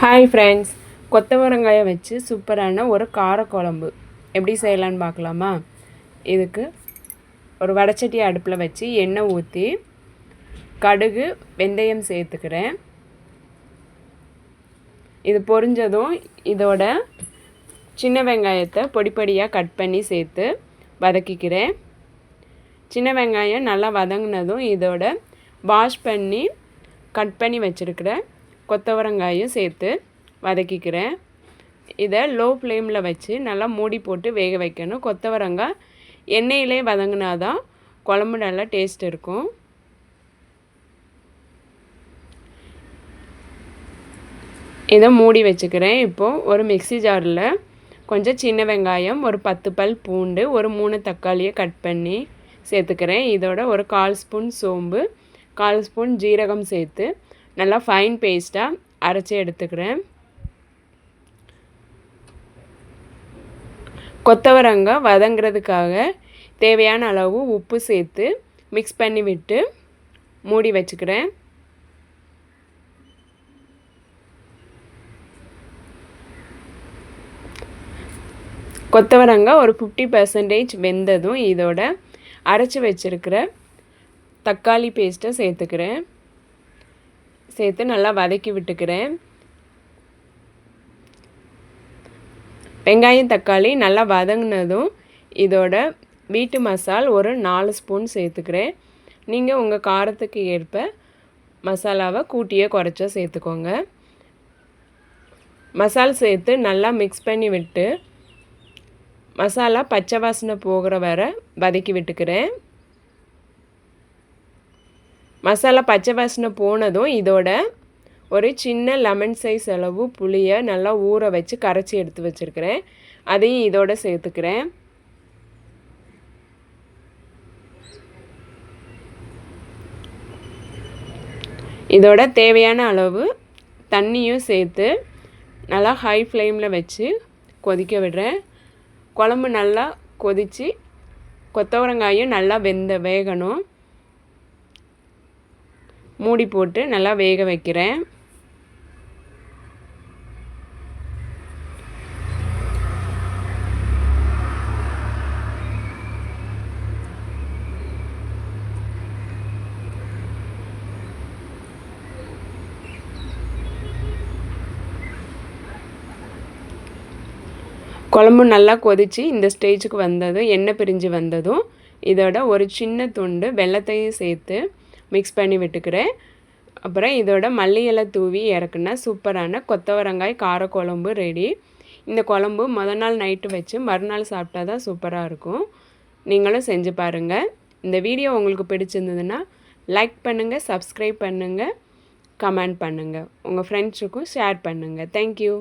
Hi friends, கொத்தவரங்காயை வச்சு சூப்பரான ஒரு காரக்குழம்பு எப்படி செய்யலான்னு பார்க்கலாமா? இதுக்கு ஒரு வடைச்சட்டி அடுப்பில் வச்சு எண்ணெய் ஊற்றி கடுகு வெந்தயம் சேர்த்துக்கிறேன். இது பொரிஞ்சதும் இதோட சின்ன வெங்காயத்தை பொடிப்பொடியாக கட் பண்ணி சேர்த்து வதக்கிக்கிறேன். சின்ன வெங்காயம் நல்லா வதங்கினதும் இதோட வாஷ் பண்ணி கட் பண்ணி வச்சுருக்கிற கொத்தவரங்காயும் சேர்த்து வதக்கிக்கிறேன். இதை லோ ஃப்ளேமில் வச்சு நல்லா மூடி போட்டு வேக வைக்கணும். கொத்தவரங்காய் எண்ணெயிலே வதங்கினா தான் குழம்பு நல்லா டேஸ்ட் இருக்கும். இதை மூடி வச்சுக்கிறேன். இப்போது ஒரு மிக்ஸி ஜாரில் கொஞ்சம் சின்ன வெங்காயம், ஒரு 10 பல் பூண்டு, ஒரு 3 தக்காளியை கட் பண்ணி சேர்த்துக்கிறேன். இதோட ஒரு 1/4 ஸ்பூன் சோம்பு, 1/4 ஸ்பூன் ஜீரகம் சேர்த்து நல்லா ஃபைன் பேஸ்ட்டாக அரைச்சி எடுத்துக்கிறேன். கொத்தவரங்காய் வதங்கிறதுக்காக தேவையான அளவு உப்பு சேர்த்து மிக்ஸ் பண்ணி விட்டு மூடி வச்சுக்கிறேன். கொத்தவரங்காய் ஒரு 50% வெந்ததும் இதோட அரைச்சி வச்சுருக்கிற தக்காளி பேஸ்ட்டை சேர்த்துக்கிறேன். சேர்த்து நல்லா வதக்கி விட்டுக்கிறேன். வெங்காயம் தக்காளி நல்லா வதங்கினதும் இதோட வீட்டு மசால் ஒரு 4 ஸ்பூன் சேர்த்துக்கிறேன். நீங்கள் உங்கள் காரத்துக்கு ஏற்ப மசாலாவை கூட்டியோ குறைச்சோ சேர்த்துக்கோங்க. மசால் சேர்த்து நல்லா மிக்ஸ் பண்ணி விட்டு மசாலா பச்சை வாசனை போகிற வரை வதக்கி விட்டுக்கிறேன். மசாலா பச்சை வாசனை போனதும் இதோட ஒரு சின்ன லெமன் சைஸ் அளவு புளியை நல்லா ஊற வச்சு கரைச்சி எடுத்து வச்சுருக்கிறேன். அதையும் இதோட சேர்த்துக்கிறேன். இதோட தேவையான அளவு தண்ணியும் சேர்த்து நல்லா ஹை ஃப்ளேமில் வச்சு கொதிக்க விடுறேன். குழம்பு நல்லா கொதித்து கொத்தவரங்காயும் நல்லா வேகணும். மூடி போட்டு நல்லா வேக வைக்கிறேன். குழம்பு நல்லா கொதித்து இந்த ஸ்டேஜுக்கு வந்ததும் எண்ணெய் பிரிஞ்சு வந்ததும் இதோட ஒரு சின்ன துண்டு வெல்லத்தையும் சேர்த்து மிக்ஸ் பண்ணி விட்டுக்கிறேன். அப்புறம் இதோட மல்லி இலை தூவி இறக்குனா சூப்பரான கொத்தவரங்காய் காரக்குழம்பு ரெடி. இந்த குழம்பு மொதல் நாள் நைட்டு வச்சு மறுநாள் சாப்பிட்டா தான் சூப்பராக இருக்கும். நீங்களும் செஞ்சு பாருங்கள். இந்த வீடியோ உங்களுக்கு பிடிச்சிருந்ததுன்னா லைக் பண்ணுங்கள், சப்ஸ்கிரைப் பண்ணுங்கள், கமெண்ட் பண்ணுங்கள், உங்கள் ஃப்ரெண்ட்ஸுக்கும் ஷேர் பண்ணுங்கள். தேங்க்யூ.